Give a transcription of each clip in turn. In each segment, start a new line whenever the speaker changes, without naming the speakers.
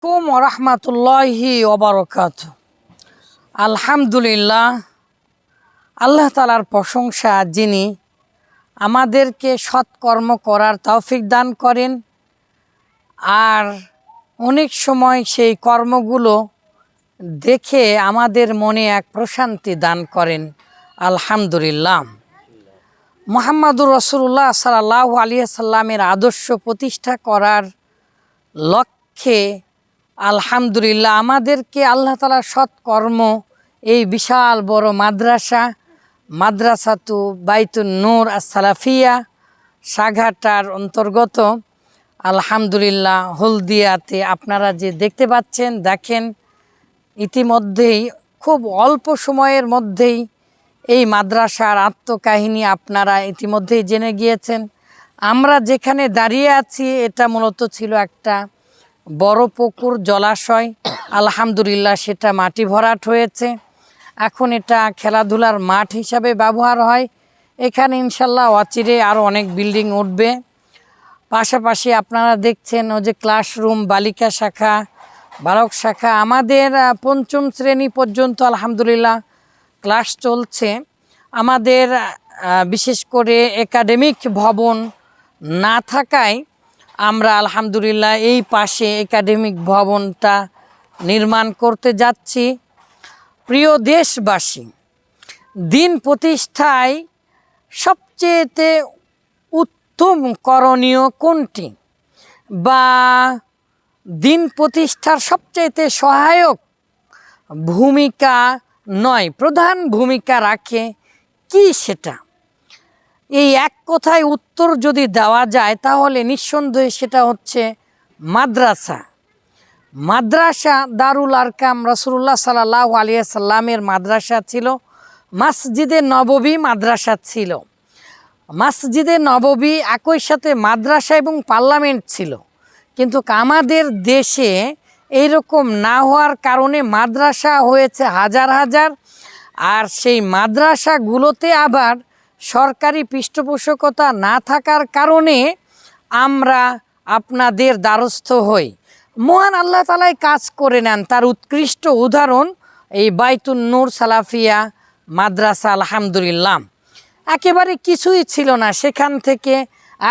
রহমাতুল্লাহি ওবারাকাতু। আলহামদুলিল্লাহ, আল্লাহ তাআলার প্রশংসা, যিনি আমাদেরকে সৎকর্ম করার তৌফিক দান করেন আর অনেক সময় সেই কর্মগুলো দেখে আমাদের মনে এক প্রশান্তি দান করেন। আলহামদুলিল্লাহ। মুহাম্মাদুর রাসূলুল্লাহ সাল্লাল্লাহু আলাইহি সাল্লামের আদর্শ প্রতিষ্ঠা করার লক্ষ্যে আলহামদুলিল্লাহ আমাদেরকে আল্লাহ তাআলার সৎকর্ম, এই বিশাল বড় মাদ্রাসাতু বাইতুন নূর আস-সালাফিয়া সাঘাটার অন্তর্গত আলহামদুলিল্লাহ হলদিয়াতে আপনারা যে দেখতে পাচ্ছেন, দেখেন ইতিমধ্যেই খুব অল্প সময়ের মধ্যেই এই মাদ্রাসার আত্মকাহিনী আপনারা ইতিমধ্যেই জেনে গিয়েছেন। আমরা যেখানে দাঁড়িয়ে আছি এটা মূলত ছিল একটা বড় পুকুর, জলাশয়। আলহামদুলিল্লাহ সেটা মাটি ভরাট হয়েছে, এখন এটা খেলাধুলার মাঠ হিসাবে ব্যবহার হয়। এখানে ইনশাল্লাহ অচিরে আরও অনেক বিল্ডিং উঠবে। পাশাপাশি আপনারা দেখছেন ও যে ক্লাসরুম, বালিকা শাখা, বালক শাখা, আমাদের পঞ্চম শ্রেণী পর্যন্ত আলহামদুলিল্লাহ ক্লাস চলছে। আমাদের বিশেষ করে একাডেমিক ভবন না থাকায় আমরা আলহামদুলিল্লাহ এই পাশে একাডেমিক ভবনটা নির্মাণ করতে যাচ্ছি। প্রিয় দেশবাসী, দিন প্রতিষ্ঠায় সবচেয়ে উত্তম করণীয় কোনটি, বা দিন প্রতিষ্ঠার সবচেয়ে সহায়ক ভূমিকা নয়, প্রধান ভূমিকা রাখে কি, সেটা এই এক কথায় উত্তর যদি দেওয়া যায় তাহলে নিঃসন্দেহে সেটা হচ্ছে মাদ্রাসা। মাদ্রাসা দারুল আরকাম রাসূলুল্লাহ সাল্লাল্লাহু আলাইহি সাল্লামের মাদ্রাসা ছিল, মসজিদে নববী মাদ্রাসা ছিল। মসজিদে নববী একই সাথে মাদ্রাসা এবং পার্লামেন্ট ছিল, কিন্তু আমাদের দেশে এইরকম না হওয়ার কারণে মাদ্রাসা হয়েছে হাজার হাজার। আর সেই মাদ্রাসাগুলোতে আবার সরকারি পৃষ্ঠপোষকতা না থাকার কারণে আমরা আপনাদের দ্বারস্থ হই। মহান আল্লাহ তাআলাই কাজ করে নেন, তার উৎকৃষ্ট উদাহরণ এই বাইতুন নূর সালাফিয়া মাদ্রাসা। আলহামদুলিল্লাহ একেবারে কিছুই ছিল না, সেখান থেকে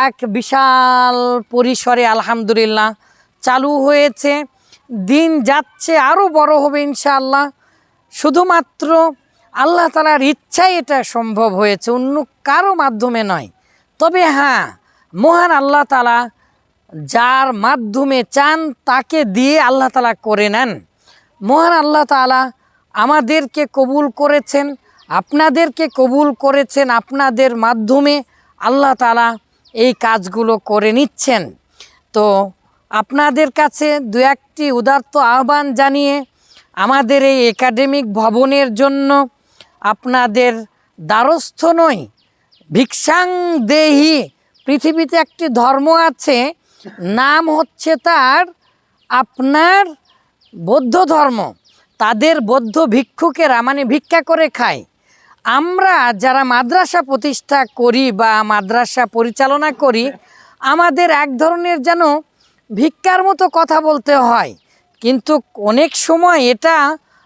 এক বিশাল পরিসরে আলহামদুলিল্লাহ চালু হয়েছে। দিন যাচ্ছে আরও বড় হবে ইনশাআল্লাহ। শুধুমাত্র আল্লাহ তাআলার ইচ্ছায় এটা সম্ভব হয়েছে, অন্য কারো মাধ্যমে নয়। তবে হ্যাঁ, মহান আল্লাহ তাআলা যার মাধ্যমে চান তাকে দিয়ে আল্লাহ তাআলা করে নেন। মহান আল্লাহ তাআলা আমাদেরকে কবুল করেছেন, আপনাদেরকে কবুল করেছেন, আপনাদের মাধ্যমে আল্লাহ তাআলা এই কাজগুলো করে নিচ্ছেন। তো আপনাদের কাছে দু একটি উদাত্ত আহ্বান জানিয়ে আমাদের এই একাডেমিক ভবনের জন্য আপনাদের দ্বারস্থ নই, ভিক্ষাং দেহি। পৃথিবীতে একটি ধর্ম আছে, নাম হচ্ছে তার আপনার বৌদ্ধ ধর্ম। তাদের বৌদ্ধ ভিক্ষুকেরা মানে ভিক্ষা করে খায়। আমরা যারা মাদ্রাসা প্রতিষ্ঠা করি বা মাদ্রাসা পরিচালনা করি, আমাদের এক ধরনের যেন ভিক্ষার মতো কথা বলতে হয়, কিন্তু অনেক সময় এটা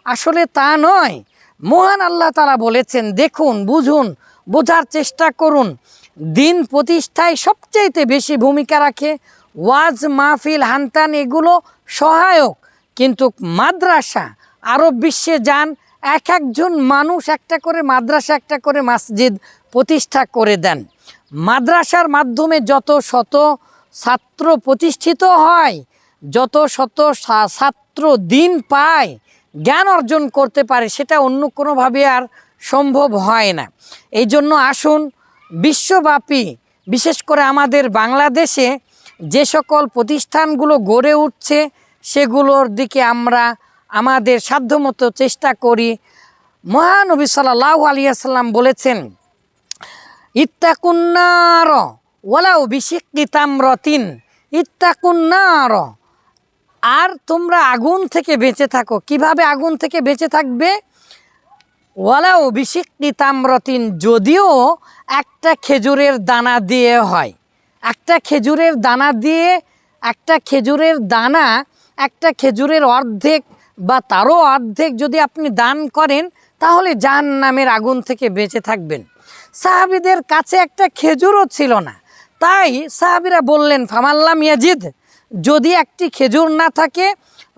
আসলে তা নয়। মহান আল্লাহ তাআলা বলেছেন, দেখুন, বুঝুন, বোঝার চেষ্টা করুন। দিন প্রতিষ্ঠায় সবচেয়ে বেশি ভূমিকা রাখে ওয়াজ, মাহফিল, হান্তান, এগুলো সহায়ক, কিন্তু মাদ্রাসা আরব বিশ্বে যান, এক একজন মানুষ একটা করে মাদ্রাসা, একটা করে মসজিদ প্রতিষ্ঠা করে দেন। মাদ্রাসার মাধ্যমে যত শত ছাত্র প্রতিষ্ঠিত হয়, যত শত ছাত্র দিন পায়, জ্ঞান অর্জন করতে পারে, সেটা অন্য কোনোভাবে আর সম্ভব হয় না। এই জন্য আসুন, বিশ্বব্যাপী বিশেষ করে আমাদের বাংলাদেশে যে সকল প্রতিষ্ঠানগুলো গড়ে উঠছে সেগুলোর দিকে আমরা আমাদের সাধ্যমতো চেষ্টা করি। মহানবী সাল্লাল্লাহু আলাইহি সাল্লাম বলেছেন, ইত্তাকুন নার ওয়ালাউ বিশিক্কি তামরাতিন, ইত্তাকুন নার, আর তোমরা আগুন থেকে বেঁচে থাকো। কিভাবে আগুন থেকে বেঁচে থাকবে? ওয়ালাউ বিশিক্কি তামরাতিন, যদিও একটা খেজুরের দানা দিয়ে হয়। একটা খেজুরের দানা দিয়ে, একটা খেজুরের দানা একটা খেজুরের অর্ধেক বা তারও অর্ধেক যদি আপনি দান করেন তাহলে জাহান্নামের আগুন থেকে বেঁচে থাকবেন। সাহাবীদের কাছে একটা খেজুরও ছিল না, তাই সাহাবীরা বললেন ফামাল্লাম ইয়াজিদ, যদি একটি খেজুর না থাকে,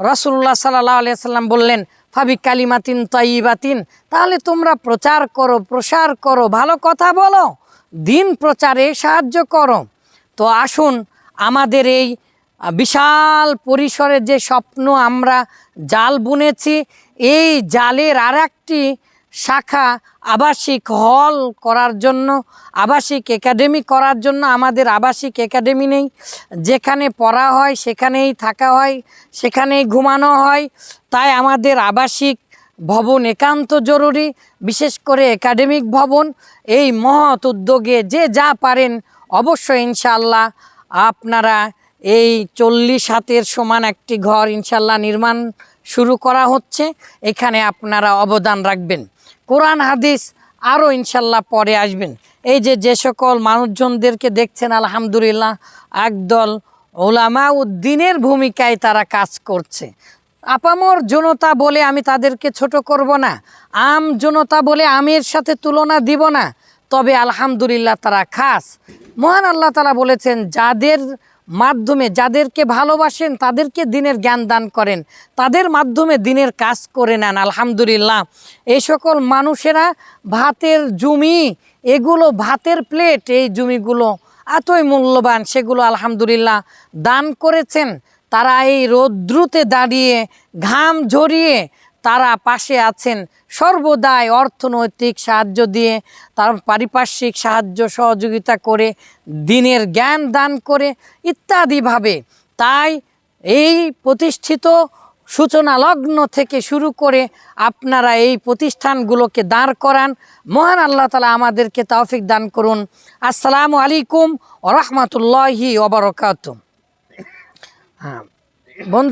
রাসূলুল্লাহ সাল্লাল্লাহু আলাইহি সাল্লাম বললেন ফাবি কালিমাতিন তাইয়িবাতিন, তাহলে তোমরা প্রচার করো, প্রসার করো, ভালো কথা বলো, দিন প্রচারে সাহায্য করো। তো আসুন আমাদের এই বিশাল পরিসরের যে স্বপ্ন আমরা জাল বুনেছি, এই জালের আর একটি শাখা আবাসিক হল করার জন্য, আবাসিক একাডেমি করার জন্য। আমাদের আবাসিক একাডেমি নেই, যেখানে পড়া হয় সেখানেই থাকা হয়, সেখানেই ঘুমানো হয়, তাই আমাদের আবাসিক ভবন একান্ত জরুরি, বিশেষ করে একাডেমিক ভবন। এই মহৎ উদ্যোগে যে যা পারেন অবশ্যই ইনশাআল্লাহ আপনারা এই 40 হাতের সমান একটি ঘর ইনশাআল্লাহ নির্মাণ শুরু করা হচ্ছে, এখানে আপনারা অবদান রাখবেন। কোরআন হাদিস আরও ইনশাআল্লাহ পরে আসবেন। এই যে সকল মানুষজনদেরকে দেখছেন আলহামদুলিল্লাহ একদল ওলামা উদ্দিনের ভূমিকায় তারা কাজ করছে। আপামর জনতা বলে আমি তাদেরকে ছোট করব না, আম জনতা বলে আমের সাথে তুলনা দিব না, তবে আলহামদুলিল্লাহ তারা খাস। মহান আল্লাহ তাআলা বলেছেন যাদের মাধ্যমে, যাদেরকে ভালোবাসেন তাদেরকে দিনের জ্ঞান দান করেন, তাদের মাধ্যমে দিনের কাজ করে নেন। আলহামদুলিল্লাহ এই সকল মানুষেরা ভাতের জমি, এগুলো ভাতের প্লেট, এই জমিগুলো এতই মূল্যবান, সেগুলো আলহামদুলিল্লাহ দান করেছেন। তারা এই রৌদ্রুতে দাঁড়িয়ে ঘাম ঝরিয়ে তারা পাশে আছেন, সর্বদাই অর্থনৈতিক সাহায্য দিয়ে, তার পারিপার্শ্বিক সাহায্য সহযোগিতা করে, দিনের জ্ঞান দান করে ইত্যাদিভাবে। তাই এই প্রতিষ্ঠিত সূচনা লগ্ন থেকে শুরু করে আপনারা এই প্রতিষ্ঠানগুলোকে দাঁড় করান। মহান আল্লাহ তাআলা আমাদেরকে তৌফিক দান করুন। আসসালামু আলাইকুম ওয়া রাহমাতুল্লাহি ওয়া বারাকাতুহু। হ্যাঁ বন্ধু।